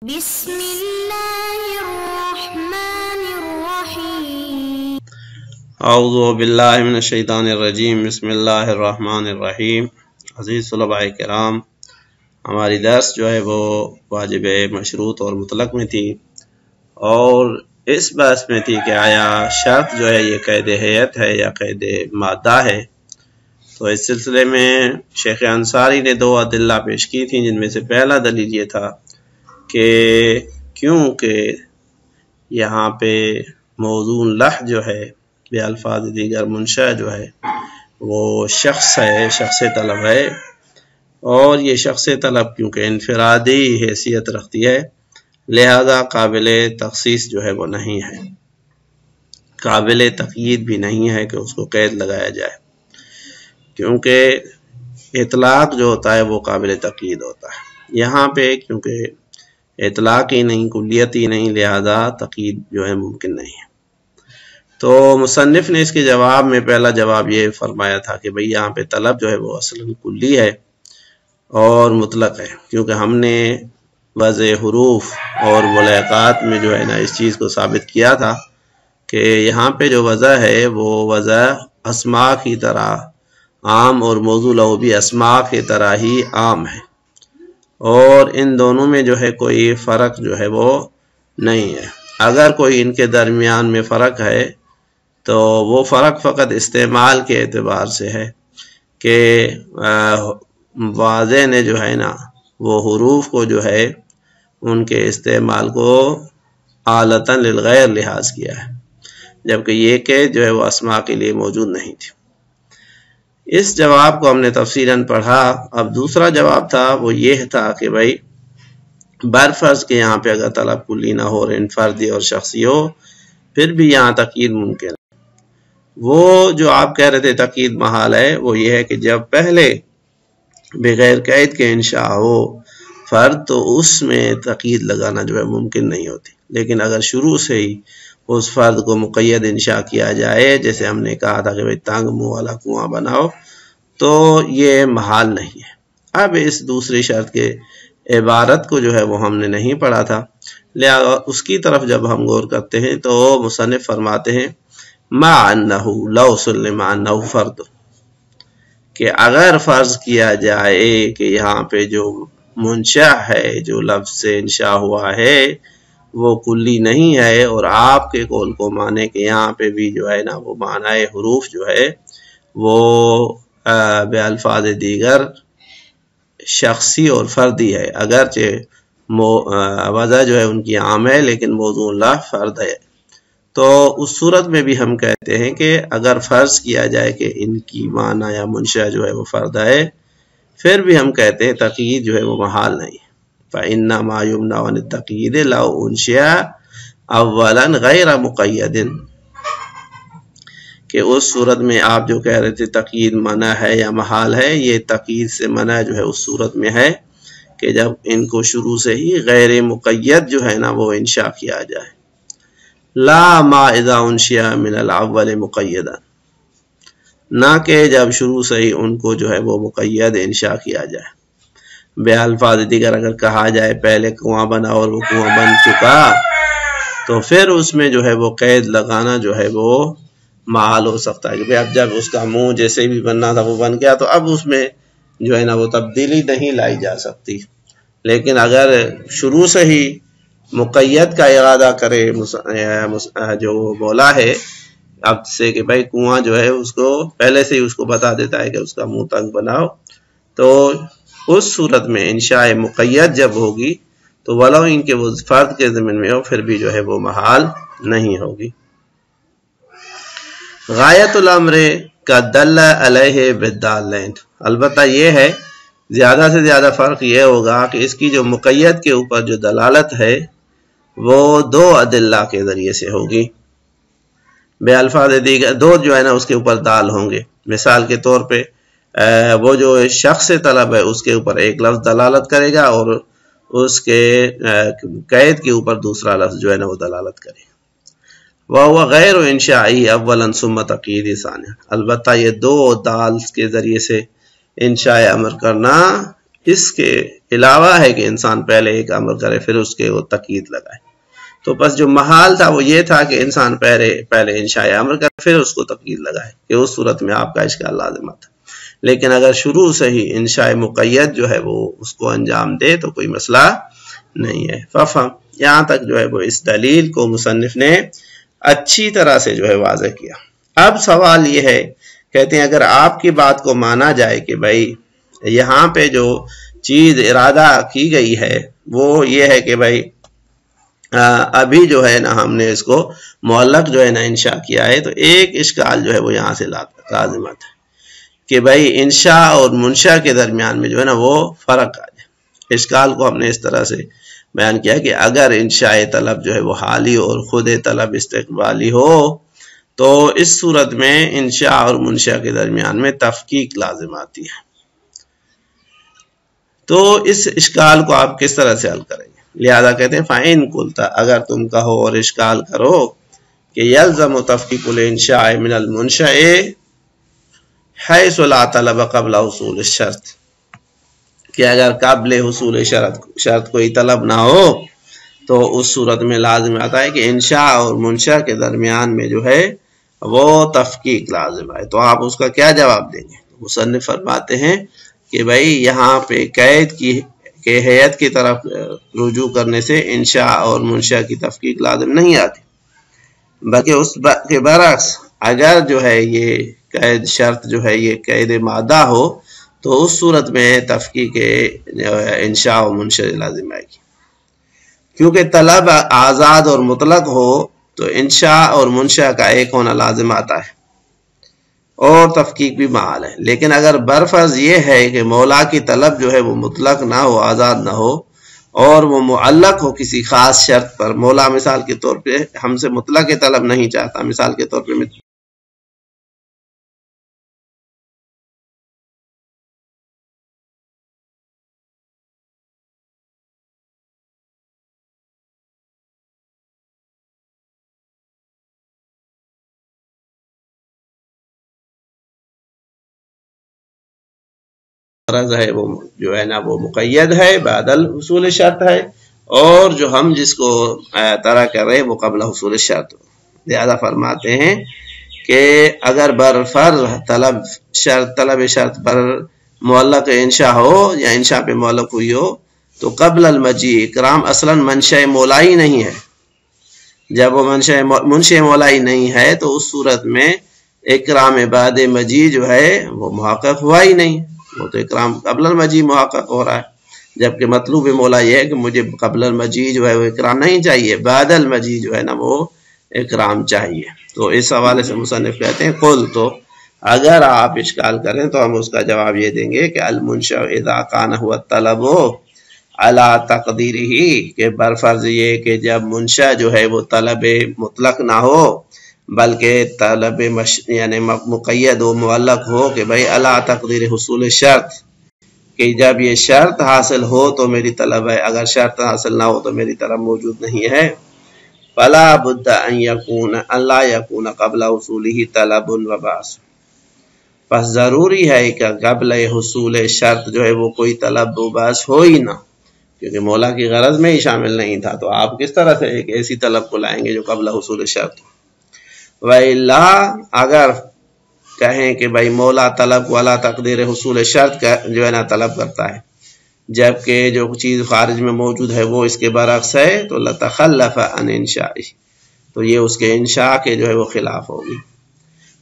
بسم اللہ الرحمن الرحیم اعوذ باللہ من الشیطان الرجیم بسم اللہ الرحمن الرحیم۔ عزیز طلباء کرام، ہماری درس جو ہے وہ واجب مشروط اور مطلق میں تھی، اور اس بحث میں تھی کہ آیا شرط جو ہے یہ قید ہیئت ہے یا قید مادہ ہے۔ تو اس سلسلے میں شیخ انصاری نے دو ادلہ پیش کی تھیں، جن میں سے پہلا دلیل یہ تھا کہ کیونکہ یہاں پہ موضوع لح جو ہے بے الفاظ دیگر منشا جو ہے وہ شخص ہے، شخص طلب ہے، اور یہ شخص طلب کیونکہ انفرادی حیثیت رکھتی ہے لہذا قابل تخصیص جو ہے وہ نہیں ہے، قابل تقیید بھی نہیں ہے کہ اس کو قید لگایا جائے، کیونکہ اطلاق جو ہوتا ہے وہ قابل تقیید ہوتا ہے۔ یہاں پہ کیونکہ اطلاق ہی نہیں، کلیت ہی نہیں، لہذا تقیید جو ہے ممکن نہیں ہے۔ تو مصنف نے اس کے جواب میں پہلا جواب یہ فرمایا تھا کہ بھئی یہاں پہ طلب جو ہے وہ اصلاً کلی ہے اور مطلق ہے، کیونکہ ہم نے وضع حروف اور ملحقات میں جو ہے نا اس چیز کو ثابت کیا تھا کہ یہاں پہ جو وضع ہے وہ وضع اسماء کی طرح عام اور موضوع لہو بھی اسماء کی طرح ہی عام ہے، اور ان دونوں میں جو ہے کوئی فرق جو ہے وہ نہیں ہے۔ اگر کوئی ان کے درمیان میں فرق ہے تو وہ فرق فقط استعمال کے اعتبار سے ہے کہ واضح نے جو ہے نا وہ حروف کو جو ہے ان کے استعمال کو آلتاً للغیر لحاظ کیا ہے، جبکہ یہ کہ جو ہے وہ اسماء کے لیے موجود نہیں تھی۔ اس جواب کو ہم نے تفصیلاً پڑھا۔ اب دوسرا جواب تھا وہ یہ تھا کہ بھائی برفرض کے یہاں پہ اگر طلب کلی نہ ہو اور انفردی اور شخصی ہو پھر بھی یہاں تقیید ممکن ہے۔ وہ جو آپ کہہ رہے تھے تقیید محال ہے وہ یہ ہے کہ جب پہلے بغیر قید کے انشاء ہو فرد تو اس میں تقیید لگانا جو ہے ممکن نہیں ہوتی، لیکن اگر شروع سے ہی اس فرد کو مقید انشاء کیا جائے، جیسے ہم نے کہا تھا کہ بھئی تنگ منہ والا کنواں بناؤ، تو یہ محال نہیں ہے۔ اب اس دوسری شرط کے عبارت کو جو ہے وہ ہم نے نہیں پڑھا تھا، لہذا اس کی طرف جب ہم غور کرتے ہیں تو مصنف فرماتے ہیں ما انہو لو سلم انہو فرد، کہ اگر فرض کیا جائے کہ یہاں پہ جو منشا ہے، جو لفظ سے انشاء ہوا ہے وہ کلی نہیں ہے، اور آپ کے قول کو مانے کہ یہاں پہ بھی جو ہے نا وہ معنی حروف جو ہے وہ بے الفاظ دیگر شخصی اور فردی ہے، اگرچہ وضع جو ہے ان کی عام ہے لیکن موضوع اللہ فرد ہے، تو اس صورت میں بھی ہم کہتے ہیں کہ اگر فرض کیا جائے کہ ان کی معنی یا منشا جو ہے وہ فرد ہے پھر بھی ہم کہتے ہیں تقیید جو ہے وہ محال نہیں ہے۔ فَإِنَّمَا يُمْنَعُ عَنِ التَّقْيِيدِ لَوْ أُنْشِئَ أَوَّلًا غَيْرَ مُقَيَّدٍ، کہ اس صورت میں آپ جو کہہ رہے تھے تقیید منع ہے یا محال ہے، یہ تقیید سے منع جو ہے اس صورت میں ہے کہ جب ان کو شروع سے ہی غیر مقید جو ہے نا وہ انشاء کیا جائے، لا ما اذا انشئ من الاول مقیدا، نہ کہ جب شروع سے ہی ان کو جو ہے وہ مقید انشاء کیا جائے۔ بے الفاظ دیگر اگر کہا جائے پہلے کنواں بنا اور وہ کنواں بن چکا تو پھر اس میں جو ہے وہ قید لگانا جو ہے وہ محال ہو سکتا ہے، کہ اب جب اس کا منہ جیسے بھی بننا تھا وہ بن گیا تو اب اس میں جو ہے نا وہ تبدیلی نہیں لائی جا سکتی، لیکن اگر شروع سے ہی مقید کا ارادہ کرے جو بولا ہے اب سے کہ بھائی کنواں جو ہے اس کو پہلے سے ہی اس کو بتا دیتا ہے کہ اس کا منہ تنگ بناؤ، تو اس صورت میں انشاء مقید جب ہوگی تو ولو ان کے وہ فرد کے ضمن میں ہو پھر بھی جو ہے وہ محال نہیں ہوگی۔ غایت الامر کا دل علیہ بالدالین، البتہ یہ ہے زیادہ سے زیادہ فرق یہ ہوگا کہ اس کی جو مقید کے اوپر جو دلالت ہے وہ دو ادلہ کے ذریعے سے ہوگی، بے الفاظ دیگر دو جو ہے نا اس کے اوپر دال ہوں گے۔ مثال کے طور پہ وہ جو شخص طلب ہے اس کے اوپر ایک لفظ دلالت کرے گا اور اس کے قید کے اوپر دوسرا لفظ جو ہے نا وہ دلالت کرے گا۔ وَهُوَ غَيْرُ إِنْشَاءِ أَوَّلًا ثُمَّ تَقْيِيدِ ثَانِيًا، البتہ یہ دو دال کے ذریعے سے انشاء امر کرنا اس کے علاوہ ہے کہ انسان پہلے ایک امر کرے پھر اس کے وہ تقید لگائے. تو بس جو محال تھا وہ یہ تھا کہ انسان پہلے انشاء امر کرے پھر اس کو تقید لگائے، کہ اس صورت میں آپ کا اشکال لازم آتا. لیکن اگر شروع سے ہی انشاء مقید جو ہے وہ اس کو انجام دے تو کوئی مسئلہ نہیں ہے. ففہم، یہاں تک جو ہے وہ اس دلیل کو مصنف نے اچھی طرح سے جو ہے واضح کیا. اب سوال یہ ہے، کہتے ہیں اگر آپ کی بات کو مانا جائے کہ بھائی یہاں پہ جو چیز ارادہ کی گئی ہے وہ یہ ہے کہ بھائی ابھی جو ہے نا ہم نے اس کو معلق جو ہے نا انشاء کیا ہے، تو ایک اشکال جو ہے وہ یہاں سے لازم آتا ہے کہ بھائی انشاء اور منشاء کے درمیان میں جو ہے نا وہ فرق آ جائے. اشکال کو ہم نے اس طرح سے بیان کیا کہ اگر انشاء طلب جو ہے وہ حالی اور خود طلب استقبالی ہو تو اس صورت میں انشاء اور منشاء کے درمیان میں تفکیک لازم آتی ہے. تو اس اشکال کو آپ کس طرح سے حل کریں گے؟ لہذا کہتے ہیں فَإِن قُلْتَ، اگر تم کہو اور اشکال کرو کہ یلزم تفکیک الانشاء من المنشاء حیث لا طلب قبل حصول الشرط، کہ اگر قبل حصول شرط کوئی طلب نہ ہو تو اس صورت میں لازم آتا ہے کہ انشاء اور منشاء کے درمیان میں جو ہے وہ تفکیک لازم ہے. تو آپ اس کا کیا جواب دیں گے؟ مصنف فرماتے ہیں کہ بھائی یہاں پہ قید کی حیت کی طرف رجوع کرنے سے انشاء اور منشاء کی تفکیک لازم نہیں آتی، بلکہ اس کے برعکس اگر جو ہے یہ قید شرط جو ہے یہ قید مادہ ہو تو اس صورت میں تفکیک انشاء و منشاء لازم آئے گی. کیونکہ طلب آزاد اور مطلق ہو تو انشاء اور منشاء کا ایک ہونا لازم آتا ہے اور تفکیک بھی محال ہے. لیکن اگر برفرض یہ ہے کہ مولا کی طلب جو ہے وہ مطلق نہ ہو، آزاد نہ ہو، اور وہ معلق ہو کسی خاص شرط پر، مولا مثال کے طور پہ ہم سے مطلق طلب نہیں چاہتا، مثال کے طور پہ غرض ہے وہ جو ہے نا وہ مقید ہے بعد الحصول شرط ہے، اور جو ہم جس کو طرح کر رہے ہیں وہ قبل حصول شرط. لہذا فرماتے ہیں کہ اگر برفرض طلب شرط پر معلق انشاء ہو یا انشاء پہ معلق ہوئی ہو تو قبل المجیء اکرام اصلا منشاء مولا ہی نہیں ہے. جب وہ منشاء مولا ہی نہیں ہے تو اس صورت میں اکرام بعد مجیء جو ہے وہ محقق ہوا ہی نہیں، وہ تو اکرام قبل المجیء محقق ہو رہا ہے. جبکہ مطلوب مولا یہ ہے کہ مجھے قبل المجیء جو ہے وہ اکرام نہیں چاہیے، بعد المجیء جو ہے نا وہ اکرام چاہیے. تو اس حوالے سے مصنف کہتے ہیں قل، تو اگر آپ اشکال کریں تو ہم اس کا جواب یہ دیں گے کہ المنشأ اذا کان هو الطلب علی تقدیرہ، کہ برفرض یہ کہ جب منشأ جو ہے وہ طلب مطلق نہ ہو بلکہ طلب یعنی مقید و معلق ہو کہ بھائی علی تقدیر حصول شرط، کہ جب یہ شرط حاصل ہو تو میری طلب ہے، اگر شرط حاصل نہ ہو تو میری طلب موجود نہیں ہے. فلا بد ان یکون اللہ یکون قبل حصولہ طلب و باعث، پس ضروری ہے کہ قبل حصول شرط جو ہے وہ کوئی طلب و باعث ہو ہی نہ، کیونکہ مولا کی غرض میں ہی شامل نہیں تھا. تو آپ کس طرح سے ایک ایسی طلب کو لائیں گے جو قبل حصول شرط؟ وَإِلَّا، اگر کہیں کہ بھائی مولا طلب والا تقدیر حصول شرط کا جو ہے نا طلب کرتا ہے جبکہ جو چیز خارج میں موجود ہے وہ اس کے برعکس ہے تو لَتَخَلَّفَ عَنْ إِنْشَائِهِ، تو یہ اس کے انشاء کے جو ہے وہ خلاف ہوگی.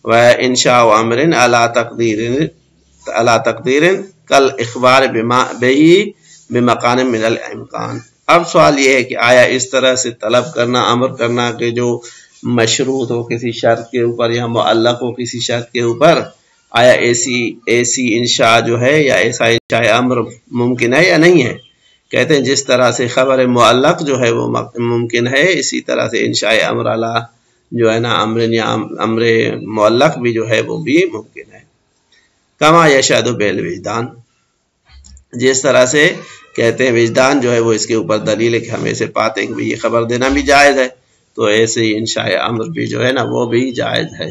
وَإِنْشَاءُ أَمْرٍ عَلَى تَقْدِيرٍ كَالْإِخْبَارِ بِهِ بِمَكَانٍ مِنَ الْإِمْكَانِ. اب سوال یہ ہے کہ آیا اس طرح سے طلب کرنا، امر کرنا کہ جو مشروط ہو کسی شرط کے اوپر یا معلق ہو کسی شرط کے اوپر، آیا ایسی انشاء جو ہے یا ایسا انشاء امر ممکن ہے یا نہیں ہے؟ کہتے ہیں جس طرح سے خبر معلق جو ہے وہ ممکن ہے، اسی طرح سے انشاء امر علی جو ہے نا امر معلق بھی جو ہے وہ بھی ممکن ہے. کما یشہد بالوجدان، جس طرح سے کہتے ہیں وجدان جو ہے وہ اس کے اوپر دلیل ہے کہ ہم ایسے پاتے ہیں کہ یہ خبر دینا بھی جائز ہے، تو ایسے ہی انشاء امر بھی جو ہے نا وہ بھی جائز ہے.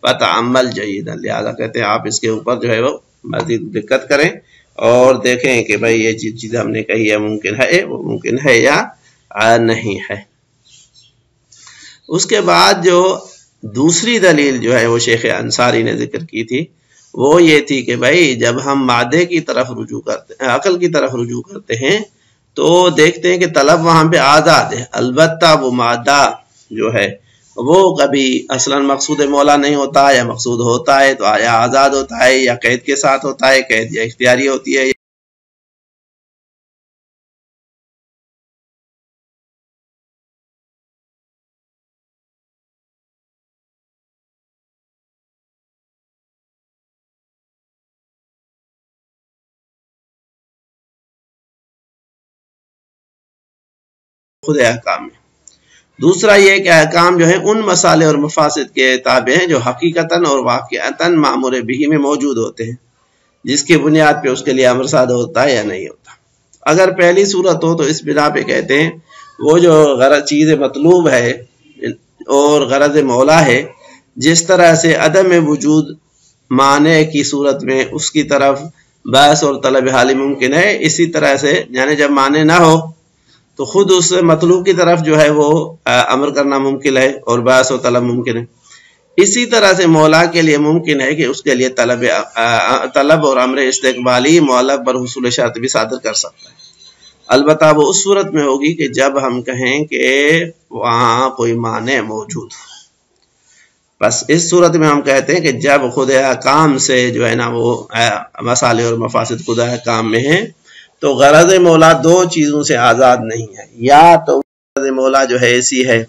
فتعمل جیدا، لہذا کہتے ہیں آپ اس کے اوپر جو ہے وہ مزید دقت کریں اور دیکھیں کہ بھائی یہ چیز ہم نے کہی ہے ممکن ہے، وہ ممکن ہے یا نہیں ہے۔ اس کے بعد جو دوسری دلیل جو ہے وہ شیخ انصاری نے ذکر کی تھی، وہ یہ تھی کہ بھائی جب ہم مادے کی طرف رجوع کرتے ہیں، عقل کی طرف رجوع کرتے ہیں، تو دیکھتے ہیں کہ طلب وہاں پہ آزاد ہے، البتہ وہ مادہ جو ہے وہ کبھی اصلا مقصود مولا نہیں ہوتا، یا مقصود ہوتا ہے تو یا آزاد ہوتا ہے یا قید کے ساتھ ہوتا ہے، قید یا اختیاری ہوتی ہے۔ خود احکام میں دوسرا یہ کہ احکام جو ہیں ان مسالے اور مفاسد کے تابع ہیں جو حقیقتاً اور واقعتاً مامور بھی میں موجود ہوتے ہیں، جس کی بنیاد پہ اس کے لیے امر صادر ہوتا ہے یا نہیں ہوتا۔ اگر پہلی صورت ہو تو اس بنا پہ کہتے ہیں وہ جو غرض چیز مطلوب ہے اور غرض مولا ہے، جس طرح سے عدم وجود معنی کی صورت میں اس کی طرف بحث اور طلب حالی ممکن ہے، اسی طرح سے یعنی جب معنی نہ ہو تو خود اس مطلوب کی طرف جو ہے وہ امر کرنا ممکن ہے اور بحث و طلب ممکن ہے۔ اسی طرح سے مولا کے لیے ممکن ہے کہ اس کے لیے طلب اور امر استقبالی معلق پر حصول شرط بھی صادر کر سکتا ہے، البتہ وہ اس صورت میں ہوگی کہ جب ہم کہیں کہ وہاں کوئی معنی موجود ہو۔ بس اس صورت میں ہم کہتے ہیں کہ جب خود احکام سے جو ہے نا وہ مسالے اور مفاسد خود احکام میں ہیں، تو غرض مولا دو چیزوں سے آزاد نہیں ہے، یا تو غرض مولا جو ہے ایسی ہے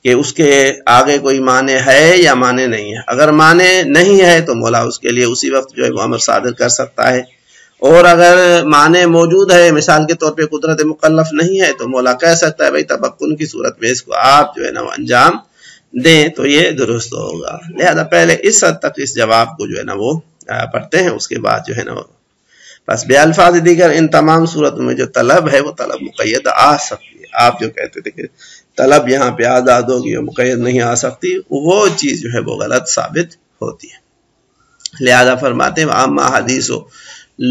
کہ اس کے آگے کوئی معنی ہے یا معنی نہیں ہے۔ اگر معنی نہیں ہے تو مولا اس کے لیے اسی وقت جو ہے وہ امر صادر کر سکتا ہے، اور اگر معنی موجود ہے، مثال کے طور پہ قدرت مکلف نہیں ہے، تو مولا کہہ سکتا ہے بھائی تبکن کی صورت میں اس کو آپ جو ہے نا وہ انجام دیں تو یہ درست ہوگا۔ لہذا پہلے اس حد تک اس جواب کو جو ہے نا وہ پڑھتے ہیں، اس کے بعد جو ہے نا بس بے الفاظ دیگر ان تمام صورتوں میں جو طلب ہے وہ طلب مقید آ سکتی ہے۔ آپ جو کہتے تھے کہ طلب یہاں پہ آزاد ہوگی اور مقید نہیں آ سکتی، وہ چیز جو ہے وہ غلط ثابت ہوتی ہے۔ لہذا فرماتے ہیں اما حدیث و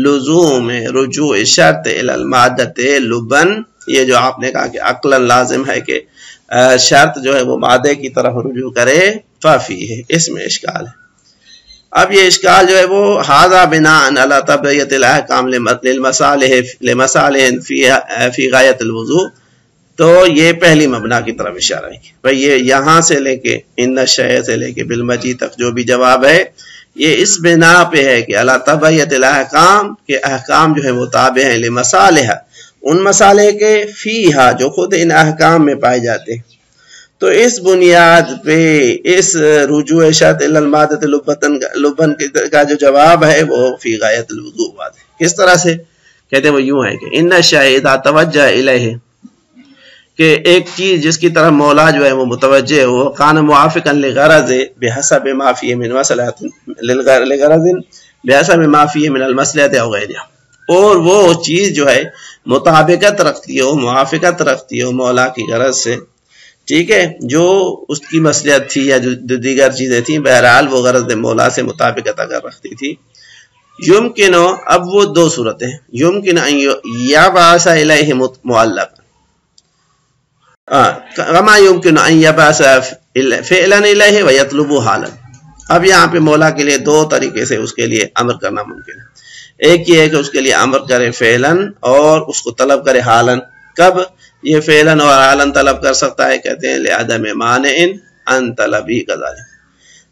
لزوم رجوع شرط الی المادۃ لبن، یہ جو آپ نے کہا کہ عقلا لازم ہے کہ شرط جو ہے وہ مادے کی طرف رجوع کرے، ففی ہے، اس میں اشکال ہے۔ اب یہ اشکال جو ہے وہ ھذا بناء علی تبعیۃ الاحکام لمصالح فی غایۃ الوضوح، تو یہ پہلی مبنا کی طرف اشارہ ہے۔ بھئی یہ یہاں سے لے کے ان الشیء سے لے کے بالمجی تک جو بھی جواب ہے، یہ اس بنا پہ ہے کہ علی تبعیۃ الاحکام، کہ احکام جو ہے وہ تابع ہیں لمصالح، ان مصالح کے فیہا جو خود ان احکام میں پائے جاتے ہیں۔ تو اس بنیاد پہ اس رجوع شرط الی المادۃ لبن کا جو جواب ہے وہ فی غایۃ الوضوح ہے۔ کس طرح سے کہتے ہیں وہ یوں ہے کہ ان الشیء اذا توجہ الیہ، کہ ایک چیز جس کی طرف مولا جو ہے وہ متوجہ ہو، کان موافقا لغرض بحسب ما فیہ من مصلحۃ لغرض بحسب ما فیہ من المصلحۃ او غیرہا، اور وہ چیز جو ہے مطابقت رکھتی ہو، موافقت رکھتی ہو مولا کی غرض سے، ٹھیک ہے، جو اس کی مصلحت تھی یا جو دیگر چیزیں تھیں، بہرحال وہ غرض مولا سے مطابقت اگر رکھتی تھی، یمکن، اب وہ دو صورتیں، یمکن ان یبعث الیہ معلقا، کما یمکن ان یبعث فعلا الیہ ویطلب حالا۔ اب یہاں پہ مولا کے لیے دو طریقے سے اس کے لیے امر کرنا ممکن ہے۔ ایک یہ ہے کہ اس کے لیے امر کرے فعلاً اور اس کو طلب کرے حالاً۔ کب یہ فعلاً اور حالاً طلب کر سکتا ہے؟ کہتے ہیں لعدم مانع ان طلبی کذالک،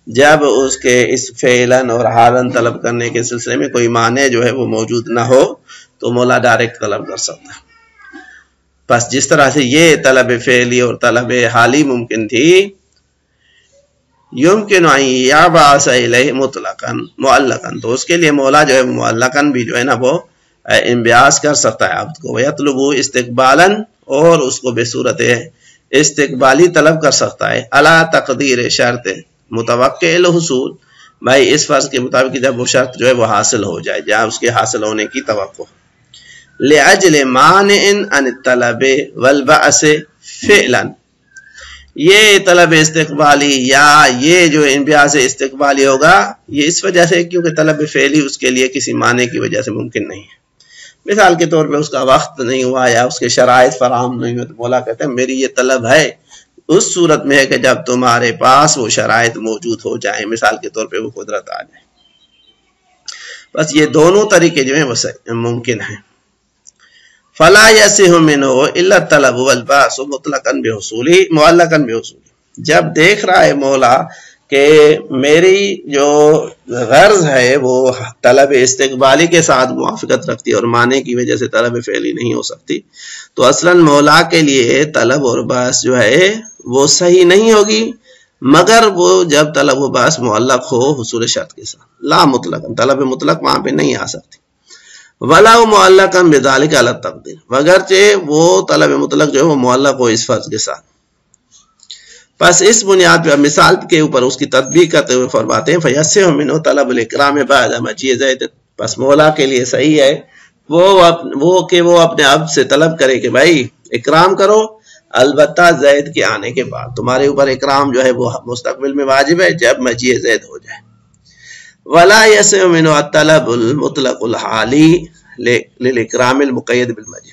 جب اس کے اس فعلاً اور حالاً طلب کرنے کے سلسلے میں کوئی مانع جو ہے وہ موجود نہ ہو تو مولا ڈائریکٹ طلب کر سکتا ہے۔ بس جس طرح سے یہ طلب فعلی اور طلب حالی ممکن تھی، یمکن ان یبعث الیہ مطلقاً معلقاً، تو اس کے لیے مولا جو ہے معلقاً بھی جو ہے نا وہ انبیاس کر سکتا ہے عبد کو، ویطلب استقبالاً، اور اس کو بے صورت استقبالی طلب کر سکتا ہے، علی تقدیر شرط متوقع الحصول، بھائی اس فرض کے مطابق جب وہ شرط جو ہے وہ حاصل ہو جائے، جہاں اس کے حاصل ہونے کی توقع، لعجل مانع عن الطلب والبعث فعلا، یہ طلب استقبالی یا یہ جو انبیاز استقبالی ہوگا یہ اس وجہ سے کیونکہ طلب فعلی اس کے لیے کسی معنی کی وجہ سے ممکن نہیں ہے. مثال کے طور پہ اس کا وقت نہیں ہوا یا اس کے شرائط فراہم نہیں ہوئے تو مولا کہتے ہیں میری یہ طلب ہے اس صورت میں ہے کہ جب تمہارے پاس وہ شرائط موجود ہو جائیں، مثال کے طور پہ وہ قدرت آ جائے. بس یہ دونوں طریقے جو ہیں وہ ممکن ہیں. فلا یصح منہ الا الطلب والبعث مطلقا بحصولی معلقا بحصولی. جب دیکھ رہا ہے مولا کہ میری جو غرض ہے وہ طلب استقبالی کے ساتھ موافقت رکھتی ہے اور معنی کی وجہ سے طلب فعلی نہیں ہو سکتی، تو اصلاً مولا کے لیے طلب اور بعث جو ہے وہ صحیح نہیں ہوگی مگر وہ جب طلب و بعث معلق ہو حصول شرط کے ساتھ. لا مطلق، طلب مطلق وہاں پہ نہیں آ سکتی. ولا معلقا بذلک علی التقدیر، وگرچہ وہ طلب مطلق جو ہے وہ معلق ہو اس فرض کے ساتھ. پس اس بنیاد پہ مثال کے اوپر اس کی تطبیق کرتے ہوئے فرماتے ہیں فیصح منہ طلب الاکرام بعد مجیء زید. پس مولا کے لیے صحیح ہے وہ اپنے اب سے طلب کرے کہ بھائی اکرام کرو، البتہ زید کے آنے کے بعد. تمہارے اوپر اکرام جو ہے وہ مستقبل میں واجب ہے جب مجیء زید ہو جائے. ولا یصح منہ الطلب المطلق الحالی للاکرام المقید بالمجیء.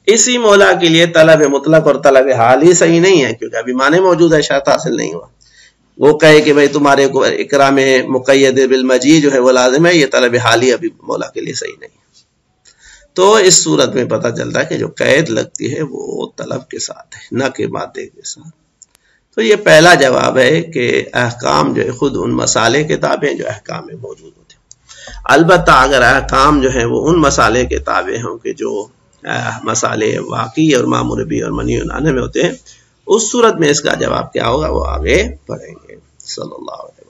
اسی مولا کے لیے طلب مطلق اور طلب حالی صحیح نہیں ہے کیونکہ ابھی معنی موجود ہے، شرط حاصل نہیں ہوا. وہ کہے کہ بھئی تمہارے کو اکرام مقید بالمجیء جو ہے وہ لازم ہے، یہ طلب حالی ابھی مولا کے لیے صحیح نہیں ہے. تو اس صورت میں پتہ چلتا ہے کہ جو قید لگتی ہے وہ طلب کے ساتھ ہے نہ کہ مادے کے ساتھ. تو یہ پہلا جواب ہے کہ احکام جو ہے خود ان مسالے کے تابع ہیں جو احکام میں موجود ہوتے ہیں. البتہ اگر احکام جو ہیں وہ ان مسالے کے تابع ہوں کہ جو مسالے واقعی اور مامور بھی اور منی عنہ میں ہوتے ہیں، اس صورت میں اس کا جواب کیا ہوگا وہ آگے پڑھیں گے. صلی اللہ علیہ وسلم.